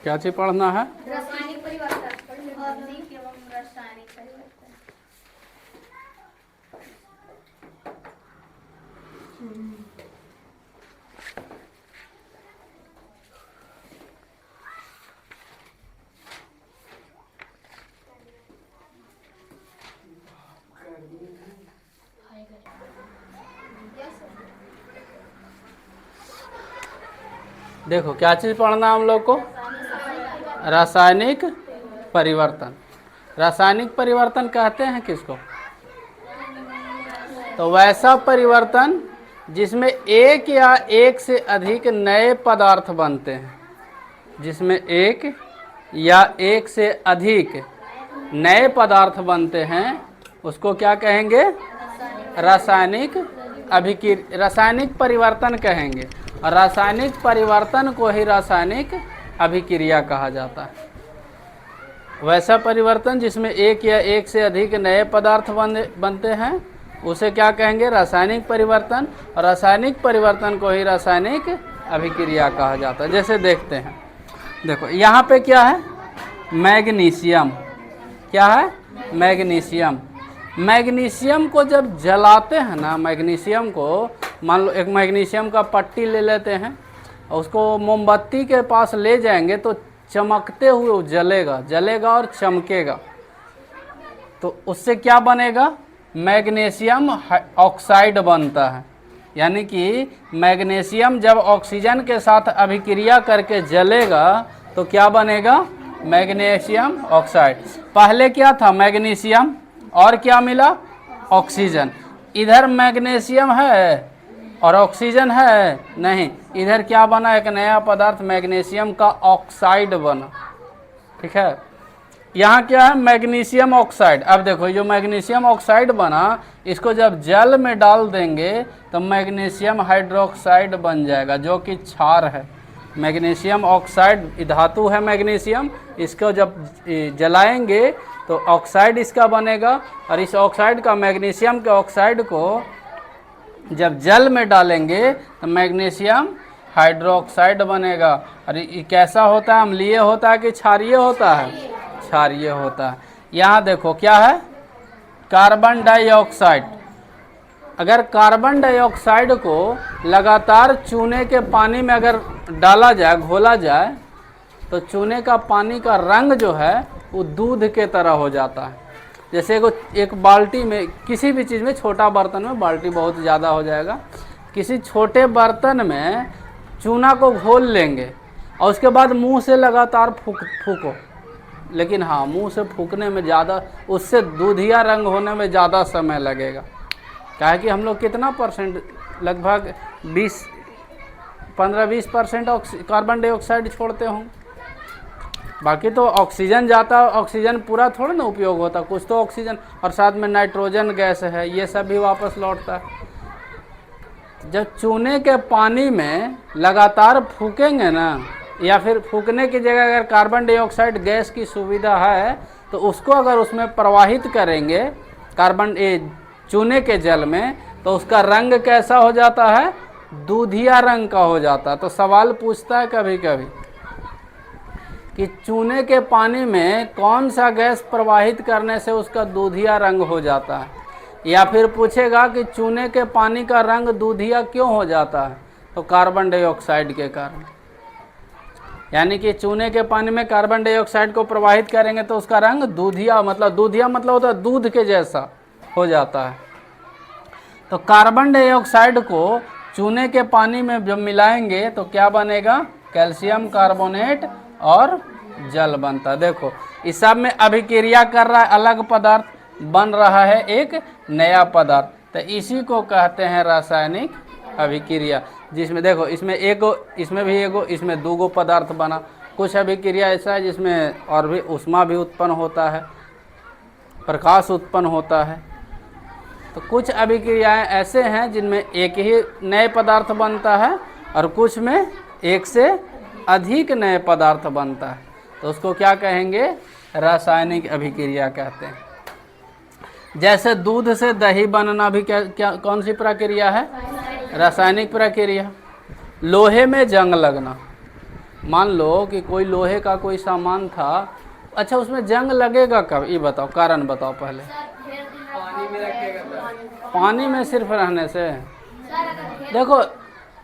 क्या चीज पढ़ना है? रासायनिक परिवर्तन एवं रासायनिक परिवर्तन। देखो क्या चीज पढ़ना हम लोग को? रासायनिक परिवर्तन। रासायनिक परिवर्तन कहते हैं किसको? तो वैसा परिवर्तन जिसमें एक या एक से अधिक नए पदार्थ बनते हैं, जिसमें एक या एक से अधिक नए पदार्थ बनते हैं, उसको क्या कहेंगे? रासायनिक रासायनिक परिवर्तन कहेंगे। और रासायनिक परिवर्तन को ही रासायनिक अभिक्रिया कहा जाता है। वैसा परिवर्तन जिसमें एक या एक से अधिक नए पदार्थ बनते हैं, उसे क्या कहेंगे? रासायनिक परिवर्तन। और रासायनिक परिवर्तन को ही रासायनिक अभिक्रिया कहा जाता है। जैसे देखते हैं, देखो यहाँ पे क्या है? मैग्नीशियम। क्या है? मैग्नीशियम। मैग्नीशियम को जब जलाते हैं ना, मैग्नीशियम को मान लो एक मैग्नीशियम का पट्टी ले लेते हैं और उसको मोमबत्ती के पास ले जाएंगे तो चमकते हुए वो जलेगा और चमकेगा। तो उससे क्या बनेगा? मैग्नीशियम ऑक्साइड बनता है। यानी कि मैग्नीशियम जब ऑक्सीजन के साथ अभिक्रिया करके जलेगा तो क्या बनेगा? Magnesium oxide. पहले क्या था? मैग्नीशियम और क्या मिला? ऑक्सीजन। इधर मैग्नीशियम है और ऑक्सीजन है नहीं, इधर क्या बना? एक नया पदार्थ मैग्नीशियम का ऑक्साइड बना। ठीक है, यहाँ क्या है? Magnesium oxide. अब देखो जो मैग्नीशियम ऑक्साइड बना, इसको जब जल में डाल देंगे तो मैग्नीशियम हाइड्रोक्साइड बन जाएगा, जो कि क्षार है। मैग्नीशियम ऑक्साइड धातु है मैग्नीशियम, इसको जब जलाएंगे तो ऑक्साइड इसका बनेगा। और इस ऑक्साइड का, मैग्नीशियम के ऑक्साइड को जब जल में डालेंगे तो मैग्नीशियम हाइड्रोक्साइड बनेगा। और ये कैसा होता है? अम्लीय होता है कि क्षारीय होता है? क्षारीय होता है। यहाँ देखो क्या है? Carbon dioxide. अगर कार्बन डाइऑक्साइड को लगातार चूने के पानी में अगर डाला जाए, घोला जाए, तो चूने का पानी का रंग जो है वो दूध के तरह हो जाता है। जैसे एक बाल्टी में, किसी भी चीज़ में, छोटा बर्तन में बाल्टी बहुत ज़्यादा हो जाएगा, किसी छोटे बर्तन में चूना को घोल लेंगे और उसके बाद मुंह से लगातार फूको। लेकिन हाँ, मुंह से फूकने में ज़्यादा, उससे दूधिया रंग होने में ज़्यादा समय लगेगा। क्या है कि हम लोग कितना परसेंट, लगभग 15-20% कार्बन डाइऑक्साइड छोड़ते हों। बाकी तो ऑक्सीजन जाता है, ऑक्सीजन पूरा थोड़ा ना उपयोग होता, कुछ तो ऑक्सीजन, और साथ में नाइट्रोजन गैस है, ये सब भी वापस लौटता है। जब चूने के पानी में लगातार फूकेंगे ना, या फिर फूकने की जगह अगर कार्बन डाइऑक्साइड गैस की सुविधा है तो उसको अगर उसमें प्रवाहित करेंगे चूने के जल में, तो उसका रंग कैसा हो जाता है? दूधिया रंग का हो जाता है। तो सवाल पूछता है कभी कभी कि चूने के पानी में कौन सा गैस प्रवाहित करने से उसका दूधिया रंग हो जाता है, या फिर पूछेगा कि चूने के पानी का रंग दूधिया क्यों हो जाता है? तो कार्बन डाइऑक्साइड के कारण। यानी कि चूने के पानी में कार्बन डाइऑक्साइड को प्रवाहित करेंगे तो उसका रंग दूधिया मतलब होता है दूध के जैसा हो जाता है। तो कार्बन डाइऑक्साइड को चूने के पानी में जब मिलाएंगे तो क्या बनेगा? कैल्शियम कार्बोनेट और जल बनता है। देखो इस सब में अभिक्रिया कर रहा है, अलग पदार्थ बन रहा है एक नया पदार्थ, तो इसी को कहते हैं रासायनिक अभिक्रिया। जिसमें देखो इसमें दो पदार्थ बना। कुछ अभिक्रिया ऐसा है जिसमें और भी ऊष्मा भी उत्पन्न होता है, प्रकाश उत्पन्न होता है। तो कुछ अभिक्रियाएं ऐसे हैं जिनमें एक ही नए पदार्थ बनता है और कुछ में एक से अधिक नए पदार्थ बनता है, तो उसको क्या कहेंगे? रासायनिक अभिक्रिया कहते हैं। जैसे दूध से दही बनना भी क्या कौन सी प्रक्रिया है? रासायनिक प्रक्रिया। लोहे में जंग लगना, मान लो कि कोई लोहे का कोई सामान था, अच्छा उसमें जंग लगेगा कब, ये बताओ, कारण बताओ पहले। पानी में सिर्फ रहने से। देखो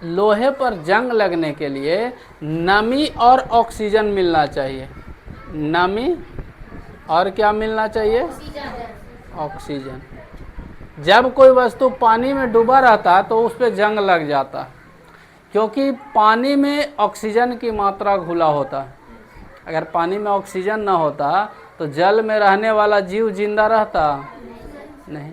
लोहे पर जंग लगने के लिए नमी और ऑक्सीजन मिलना चाहिए। नमी और क्या मिलना चाहिए? ऑक्सीजन। जब कोई वस्तु पानी में डूबा रहता है तो उस पर जंग लग जाता है, क्योंकि पानी में ऑक्सीजन की मात्रा घुला होता है। अगर पानी में ऑक्सीजन ना होता तो जल में रहने वाला जीव जिंदा रहता नहीं।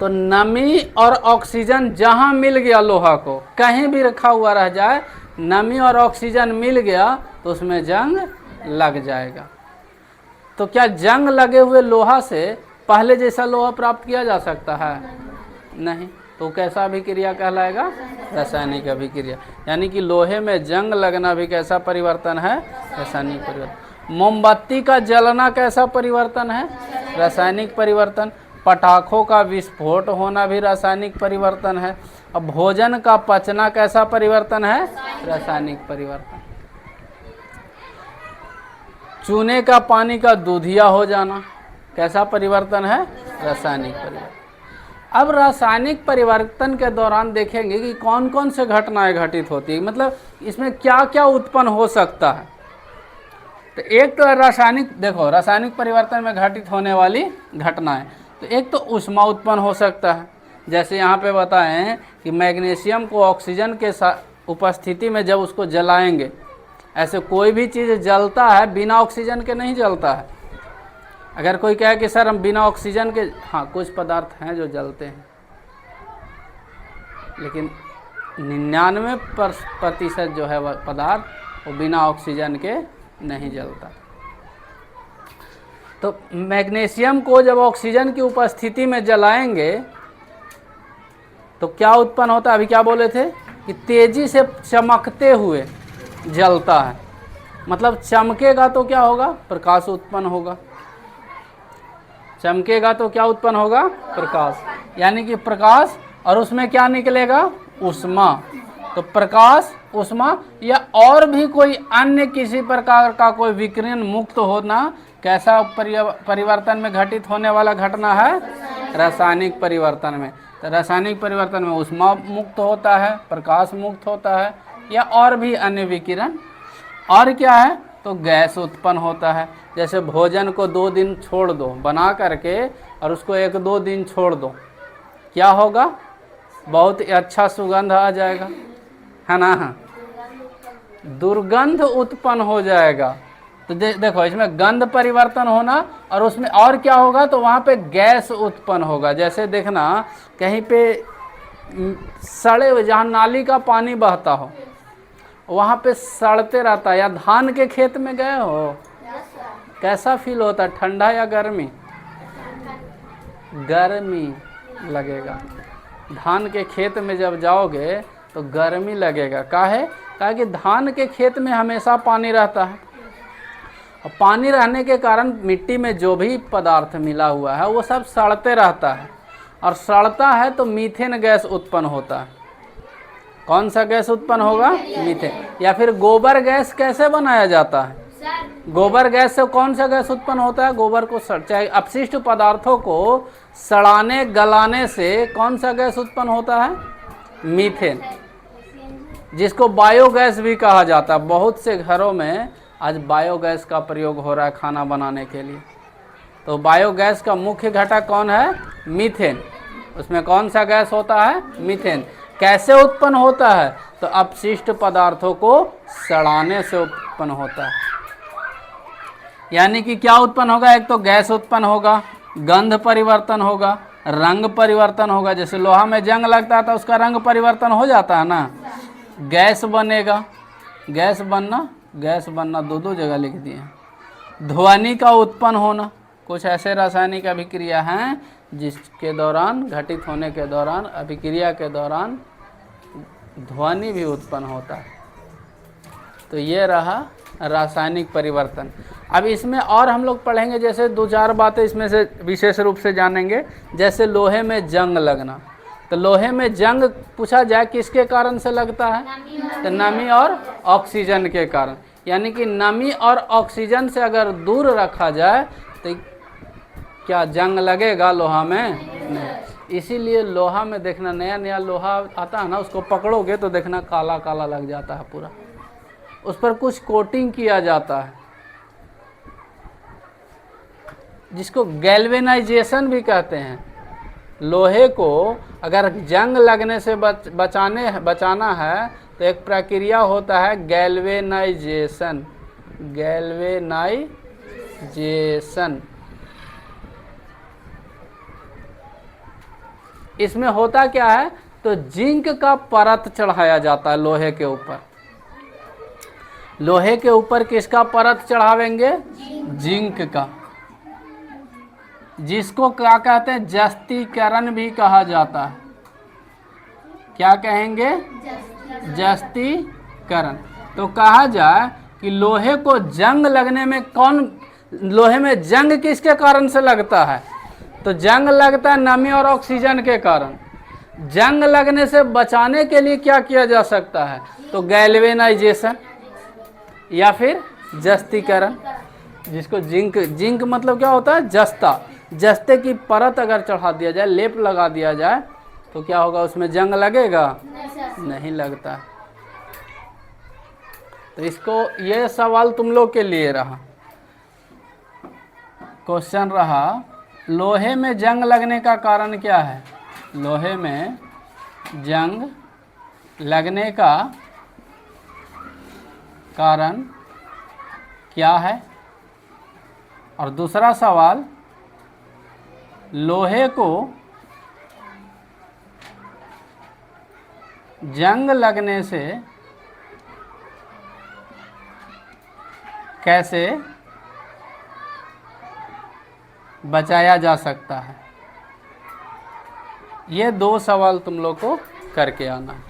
तो नमी और ऑक्सीजन जहाँ मिल गया, लोहा को कहीं भी रखा हुआ रह जाए, नमी और ऑक्सीजन मिल गया तो उसमें जंग लग जाएगा। तो क्या जंग लगे हुए लोहा से पहले जैसा लोहा प्राप्त किया जा सकता है? नहीं। तो कैसा अभिक्रिया कहलाएगा? रासायनिक अभिक्रिया। यानी कि लोहे में जंग लगना भी कैसा परिवर्तन है? रासायनिक परिवर्तन। मोमबत्ती का जलना कैसा परिवर्तन है? रासायनिक परिवर्तन। पटाखों का विस्फोट होना भी रासायनिक परिवर्तन है। अब भोजन का पचना कैसा परिवर्तन है? रासायनिक परिवर्तन। चूने का पानी का दूधिया हो जाना कैसा परिवर्तन है? रासायनिक परिवर्तन। अब रासायनिक परिवर्तन के दौरान देखेंगे कि कौन कौन से घटनाएं घटित होती है, मतलब इसमें क्या क्या उत्पन्न हो सकता है। तो एक तो रासायनिक, देखो रासायनिक परिवर्तन में घटित होने वाली घटनाएं, तो एक तो ऊष्मा उत्पन्न हो सकता है। जैसे यहाँ पे बताएं कि मैग्नीशियम को ऑक्सीजन के उपस्थिति में जब उसको जलाएंगे, ऐसे कोई भी चीज़ जलता है बिना ऑक्सीजन के नहीं जलता है। अगर कोई कहे कि सर हम बिना ऑक्सीजन के, हाँ कुछ पदार्थ हैं जो जलते हैं, लेकिन 99% जो है वह पदार्थ वो बिना ऑक्सीजन के नहीं जलता। तो मैग्नीशियम को जब ऑक्सीजन की उपस्थिति में जलाएंगे तो क्या उत्पन्न होता है? अभी क्या बोले थे कि तेजी से चमकते हुए जलता है। मतलब चमकेगा तो क्या होगा? प्रकाश उत्पन्न होगा। चमकेगा तो क्या उत्पन्न होगा? प्रकाश। यानी कि प्रकाश, और उसमें क्या निकलेगा? ऊष्मा। तो प्रकाश, ऊष्मा या और भी कोई अन्य किसी प्रकार का कोई विकिरण मुक्त होना कैसा परिवर्तन में घटित होने वाला घटना है? रासायनिक परिवर्तन में। तो रासायनिक परिवर्तन में ऊष्मा मुक्त होता है, प्रकाश मुक्त होता है, या और भी अन्य विकिरण। और क्या है? तो गैस उत्पन्न होता है। जैसे भोजन को 2 दिन छोड़ दो बना करके और उसको 1-2 दिन छोड़ दो, क्या होगा? बहुत अच्छा सुगंध आ जाएगा, है ना? दुर्गंध उत्पन्न हो जाएगा। तो देखो इसमें गंध परिवर्तन होना, और उसमें और क्या होगा? तो वहाँ पे गैस उत्पन्न होगा। जैसे देखना कहीं पे सड़े हुए, जहाँ नाली का पानी बहता हो वहाँ पे सड़ते रहता है। या धान के खेत में गए हो, कैसा फील होता है? ठंडा या गर्मी? गर्मी लगेगा। धान के खेत में जब जाओगे तो गर्मी लगेगा। काहे? कि धान के खेत में हमेशा पानी रहता है, और पानी रहने के कारण मिट्टी में जो भी पदार्थ मिला हुआ है वो सब सड़ते रहता है, और सड़ता है तो मीथेन गैस उत्पन्न होता है। कौन सा गैस उत्पन्न होगा? मीथेन। या फिर गोबर गैस कैसे बनाया जाता है? गोबर गैस से कौन सा गैस उत्पन्न होता है? गोबर को चाहे अपशिष्ट पदार्थों को सड़ाने गलाने से कौन सा गैस उत्पन्न होता है? मीथेन, जिसको बायोगैस भी कहा जाता है। बहुत से घरों में आज बायोगैस का प्रयोग हो रहा है खाना बनाने के लिए। तो बायोगैस का मुख्य घटक कौन है? मीथेन। उसमें कौन सा गैस होता है? मीथेन। कैसे उत्पन्न होता है? तो अपशिष्ट पदार्थों को सड़ाने से उत्पन्न होता है। यानी कि क्या उत्पन्न होगा? एक तो गैस उत्पन्न होगा, गंध परिवर्तन होगा, रंग परिवर्तन होगा। जैसे लोहा में जंग लगता है तो उसका रंग परिवर्तन हो जाता है ना। गैस बनेगा, गैस बनना 2 जगह लिख दिए। ध्वनि का उत्पन्न होना, कुछ ऐसे रासायनिक अभिक्रिया हैं जिसके दौरान, घटित होने के दौरान, अभिक्रिया के दौरान ध्वनि भी उत्पन्न होता है। तो ये रहा रासायनिक परिवर्तन। अब इसमें और हम लोग पढ़ेंगे, जैसे 2-4 बातें इसमें से विशेष रूप से जानेंगे। जैसे लोहे में जंग लगना, तो तो लोहे में जंग पूछा जाए किसके कारण से लगता है, तो नमी और ऑक्सीजन के कारण। यानी कि नमी और ऑक्सीजन से अगर दूर रखा जाए तो क्या जंग लगेगा लोहा में? नहीं। इसीलिए लोहा में देखना, नया नया लोहा आता है ना, उसको पकड़ोगे तो देखना काला काला लग जाता है पूरा, उस पर कुछ कोटिंग किया जाता है जिसको गैल्वेनाइजेशन भी कहते हैं। लोहे को अगर जंग लगने से बचाना है तो एक प्रक्रिया होता है गैल्वेनाइजेशन। गैल्वेनाइजेशन इसमें होता क्या है, तो जिंक का परत चढ़ाया जाता है लोहे के ऊपर। लोहे के ऊपर किसका परत चढ़ावेंगे? जिंक का, जिसको क्या कहते हैं? जस्तीकरण भी कहा जाता है। क्या कहेंगे? जस्तीकरण। तो कहा जाए कि लोहे को जंग लगने में लोहे में जंग किसके कारण से लगता है, तो जंग लगता है नमी और ऑक्सीजन के कारण। जंग लगने से बचाने के लिए क्या किया जा सकता है, तो गैल्वेनाइजेशन या फिर जस्तीकरण, जिसको जिंक मतलब क्या होता है? जस्ते की परत अगर चढ़ा दिया जाए, लेप लगा दिया जाए, तो क्या होगा, उसमें जंग लगेगा? नहीं लगता। तो इसको, ये सवाल तुम लोग के लिए रहा। क्वेश्चन रहा, लोहे में जंग लगने का कारण क्या है? लोहे में जंग लगने का कारण क्या है? और दूसरा सवाल, लोहे को जंग लगने से कैसे बचाया जा सकता है? ये 2 सवाल तुम लोग को करके आना है।